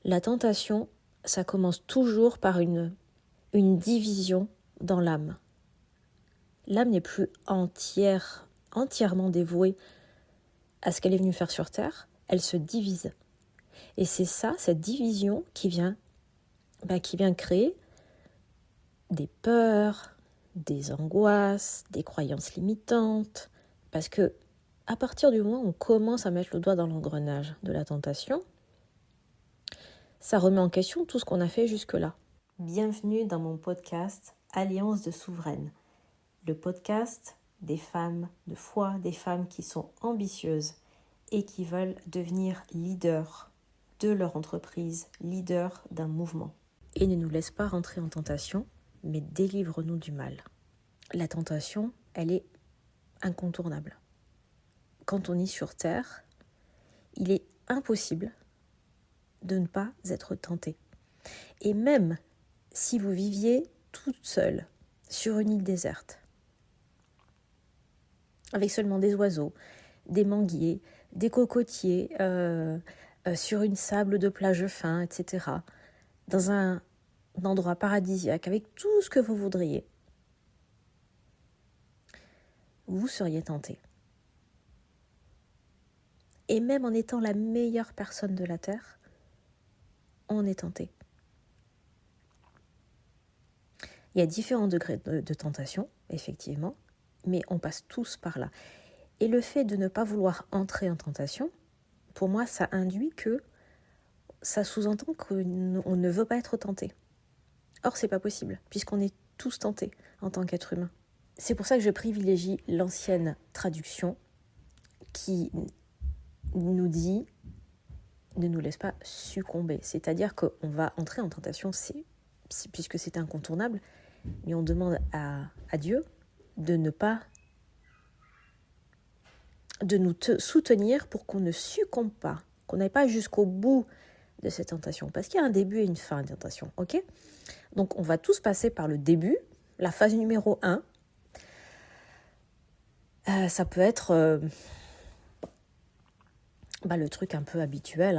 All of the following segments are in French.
La tentation, ça commence toujours par une division dans l'âme. L'âme n'est plus entièrement dévouée à ce qu'elle est venue faire sur Terre, elle se divise. Et c'est ça, cette division qui vient créer des peurs, des angoisses, des croyances limitantes. Parce que à partir du moment où on commence à mettre le doigt dans l'engrenage de la tentation, ça remet en question tout ce qu'on a fait jusque-là. Bienvenue dans mon podcast Alliance de souveraines, le podcast des femmes de foi, des femmes qui sont ambitieuses et qui veulent devenir leaders de leur entreprise, leaders d'un mouvement. Et ne nous laisse pas rentrer en tentation, mais délivre-nous du mal. La tentation, elle est incontournable. Quand on est sur Terre, il est impossible de ne pas être tenté. Et même si vous viviez toute seule sur une île déserte, avec seulement des oiseaux, des manguiers, des cocotiers, sur une sable de plage fin, etc., dans un endroit paradisiaque, avec tout ce que vous voudriez, vous seriez tenté. Et même en étant la meilleure personne de la Terre, on est tenté. Il y a différents degrés de tentation, effectivement, mais on passe tous par là. Et le fait de ne pas vouloir entrer en tentation, pour moi, ça induit que ça sous-entend qu'on ne veut pas être tenté. Or, c'est pas possible, puisqu'on est tous tentés en tant qu'être humain. C'est pour ça que je privilégie l'ancienne traduction qui nous dit « ne nous laisse pas succomber ». C'est-à-dire qu'on va entrer en tentation, puisque c'est incontournable, mais on demande à Dieu de ne pas de nous soutenir pour qu'on ne succombe pas, qu'on n'aille pas jusqu'au bout de cette tentation. Parce qu'il y a un début et une fin de tentation, ok ? Donc on va tous passer par le début, la phase numéro 1. Ça peut être le truc un peu habituel,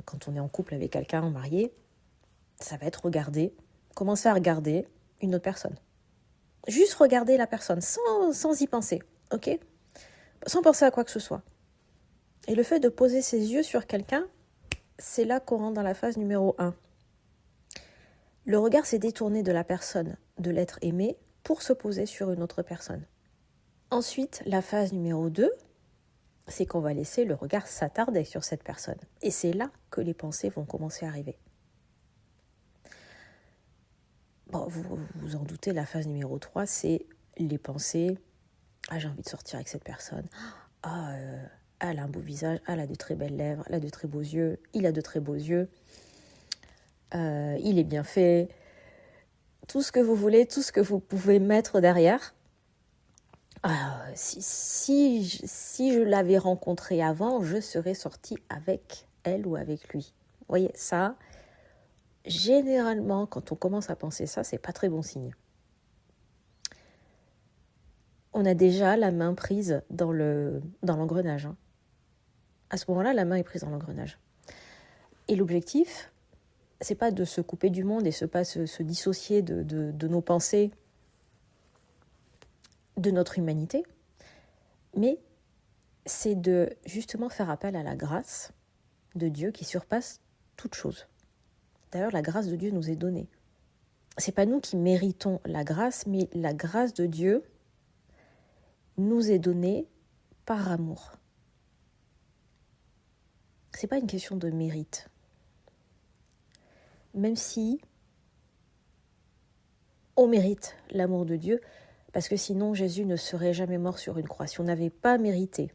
quand on est en couple avec quelqu'un, marié, ça va être commencer à regarder une autre personne. Juste regarder la personne, sans y penser, ok ? Sans penser à quoi que ce soit. Et le fait de poser ses yeux sur quelqu'un, c'est là qu'on rentre dans la phase numéro 1. Le regard s'est détourné de la personne, de l'être aimé, pour se poser sur une autre personne. Ensuite, la phase numéro 2, c'est qu'on va laisser le regard s'attarder sur cette personne. Et c'est là que les pensées vont commencer à arriver. Bon, vous en doutez, la phase numéro 3, c'est les pensées. Ah, j'ai envie de sortir avec cette personne. Ah, elle a un beau visage, elle a de très belles lèvres, elle a de très beaux yeux, il a de très beaux yeux. Il est bien fait. Tout ce que vous voulez, tout ce que vous pouvez mettre derrière. Si je l'avais rencontré avant, je serais sortie avec elle ou avec lui. Vous voyez, ça, généralement, quand on commence à penser ça, c'est pas très bon signe. On a déjà la main prise dans l'engrenage. À ce moment-là, la main est prise dans l'engrenage. Et l'objectif, c'est pas de se couper du monde et se dissocier de nos pensées, de notre humanité, mais c'est de justement faire appel à la grâce de Dieu qui surpasse toute chose. D'ailleurs, la grâce de Dieu nous est donnée. C'est pas nous qui méritons la grâce, mais la grâce de Dieu nous est donnée par amour. C'est pas une question de mérite. Même si on mérite l'amour de Dieu, parce que sinon Jésus ne serait jamais mort sur une croix. Si on n'avait pas mérité,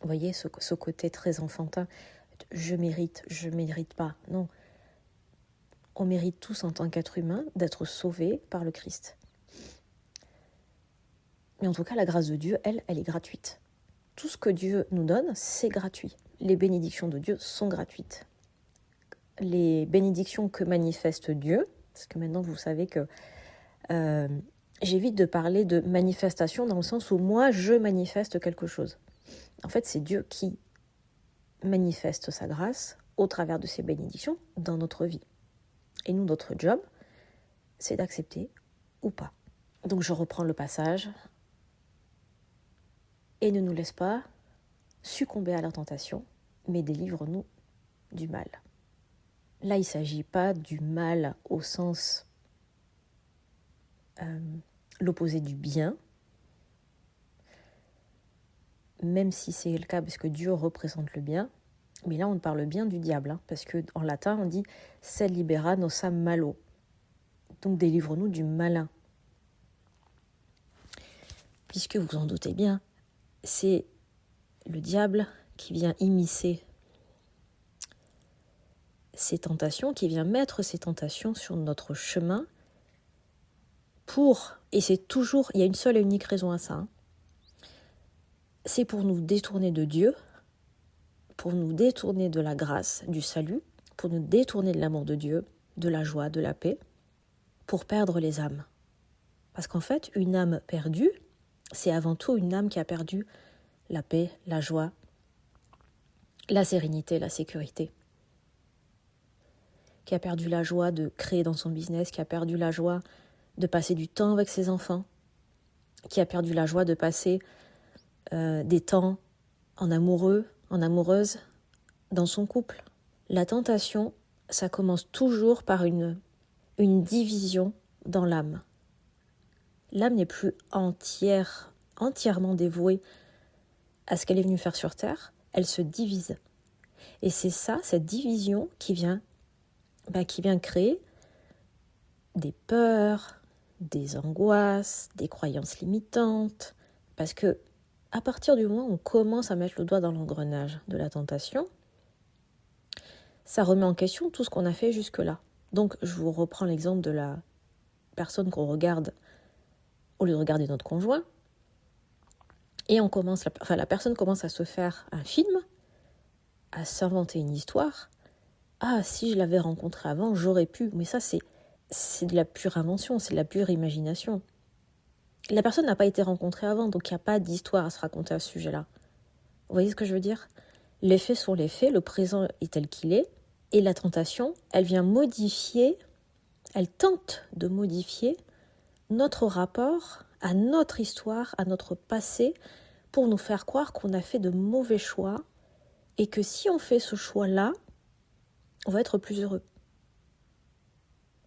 vous voyez ce côté très enfantin, je mérite pas. Non, on mérite tous en tant qu'être humain d'être sauvés par le Christ. Mais en tout cas, la grâce de Dieu, elle est gratuite. Tout ce que Dieu nous donne, c'est gratuit. Les bénédictions de Dieu sont gratuites. Les bénédictions que manifeste Dieu, parce que maintenant vous savez que j'évite de parler de manifestation dans le sens où moi je manifeste quelque chose. En fait, c'est Dieu qui manifeste sa grâce au travers de ses bénédictions dans notre vie. Et nous, notre job, c'est d'accepter ou pas. Donc je reprends le passage. Et ne nous laisse pas succomber à la tentation, mais délivre-nous du mal. Là, il ne s'agit pas du mal au sens l'opposé du bien, même si c'est le cas parce que Dieu représente le bien, mais là on parle bien du diable, parce qu'en latin on dit « sed libera nossa malo », donc délivre-nous du malin. Puisque vous en doutez bien, c'est le diable qui vient immiscer ces tentations, qui vient mettre ces tentations sur notre chemin et c'est toujours, il y a une seule et unique raison à ça, c'est pour nous détourner de Dieu, pour nous détourner de la grâce, du salut, pour nous détourner de l'amour de Dieu, de la joie, de la paix, pour perdre les âmes. Parce qu'en fait, une âme perdue, c'est avant tout une âme qui a perdu la paix, la joie, la sérénité, la sécurité, qui a perdu la joie de créer dans son business, qui a perdu la joie de passer du temps avec ses enfants, qui a perdu la joie de passer des temps en amoureux, en amoureuse, dans son couple. La tentation, ça commence toujours par une division dans l'âme. L'âme n'est plus entièrement dévouée à ce qu'elle est venue faire sur terre, elle se divise. Et c'est ça, cette division qui vient créer des peurs, des angoisses, des croyances limitantes. Parce que à partir du moment où on commence à mettre le doigt dans l'engrenage de la tentation, ça remet en question tout ce qu'on a fait jusque-là. Donc je vous reprends l'exemple de la personne qu'on regarde au lieu de regarder notre conjoint. Et la personne commence à se faire un film, à s'inventer une histoire. Ah, si je l'avais rencontré avant, j'aurais pu. Mais ça, c'est de la pure invention, c'est de la pure imagination. La personne n'a pas été rencontrée avant, donc il n'y a pas d'histoire à se raconter à ce sujet-là. Vous voyez ce que je veux dire ? Les faits sont les faits, le présent est tel qu'il est, et la tentation, elle vient modifier, elle tente de modifier notre rapport à notre histoire, à notre passé, pour nous faire croire qu'on a fait de mauvais choix, et que si on fait ce choix-là, on va être plus heureux.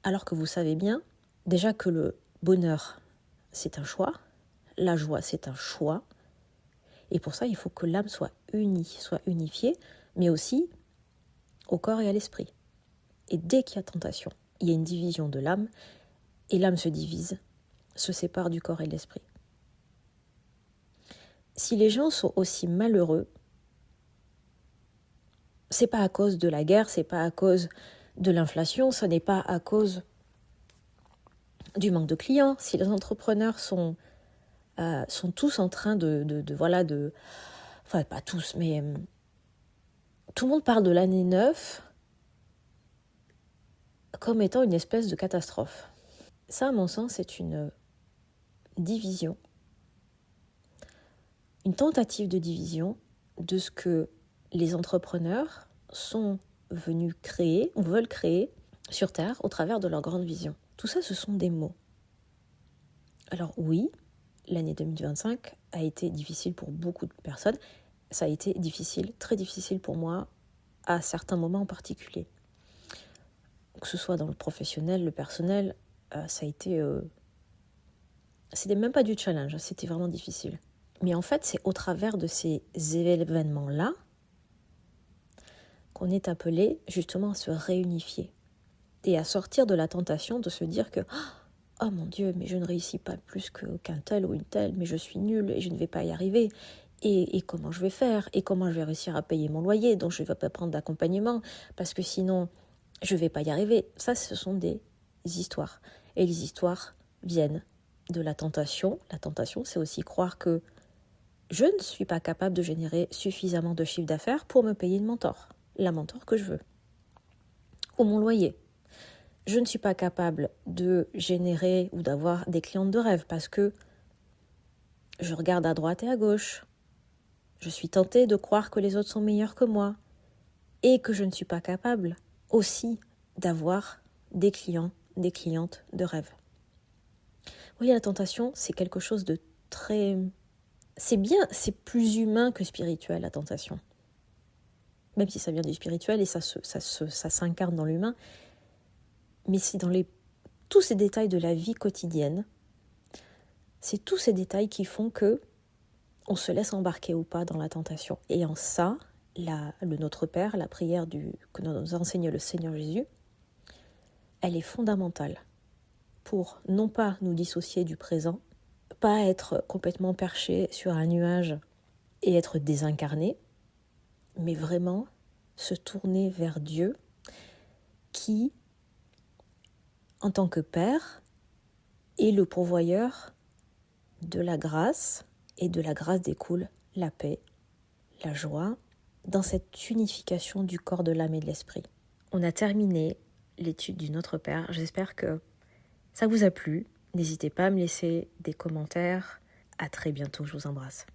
Alors que vous savez bien, déjà que le bonheur, c'est un choix, la joie, c'est un choix, et pour ça, il faut que l'âme soit unie, soit unifiée, mais aussi au corps et à l'esprit. Et dès qu'il y a tentation, il y a une division de l'âme, et l'âme se divise, se sépare du corps et de l'esprit. Si les gens sont aussi malheureux, c'est pas à cause de la guerre, c'est pas à cause de l'inflation, ce n'est pas à cause du manque de clients. Si les entrepreneurs sont tous en train enfin pas tous, mais tout le monde parle de l'année 9 comme étant une espèce de catastrophe. Ça, à mon sens, c'est une division, une tentative de division de ce que les entrepreneurs sont venus créer, ou veulent créer sur Terre au travers de leur grande vision. Tout ça, ce sont des mots. Alors oui, l'année 2025 a été difficile pour beaucoup de personnes. Ça a été difficile, très difficile pour moi, à certains moments en particulier. Que ce soit dans le professionnel, le personnel, ça a été... c'était même pas du challenge, c'était vraiment difficile. Mais en fait, c'est au travers de ces événements-là qu'on est appelé justement à se réunifier et à sortir de la tentation de se dire que « Oh mon Dieu, mais je ne réussis pas plus qu'un tel ou une telle, mais je suis nulle et je ne vais pas y arriver. Et comment je vais faire? Et comment je vais réussir à payer mon loyer? Donc je ne vais pas prendre d'accompagnement parce que sinon je ne vais pas y arriver. » Ça, ce sont des histoires. Et les histoires viennent de la tentation. La tentation, c'est aussi croire que je ne suis pas capable de générer suffisamment de chiffre d'affaires pour me payer une mentor. La mentor que je veux. Ou mon loyer. Je ne suis pas capable de générer ou d'avoir des clientes de rêve parce que je regarde à droite et à gauche. Je suis tentée de croire que les autres sont meilleurs que moi. et que je ne suis pas capable aussi d'avoir des clients, des clientes de rêve. Vous voyez, la tentation, c'est quelque chose de très... C'est bien, c'est plus humain que spirituel, la tentation. Même si ça vient du spirituel et ça s'incarne dans l'humain, mais c'est dans tous ces détails de la vie quotidienne, c'est tous ces détails qui font que on se laisse embarquer ou pas dans la tentation. Et en ça, le Notre Père, la prière que nous enseigne le Seigneur Jésus, elle est fondamentale pour non pas nous dissocier du présent, pas être complètement perché sur un nuage et être désincarné, mais vraiment se tourner vers Dieu qui, en tant que Père, est le pourvoyeur de la grâce, et de la grâce découle la paix, la joie, dans cette unification du corps, de l'âme et de l'esprit. On a terminé l'étude du Notre Père. J'espère que ça vous a plu. N'hésitez pas à me laisser des commentaires. À très bientôt, je vous embrasse.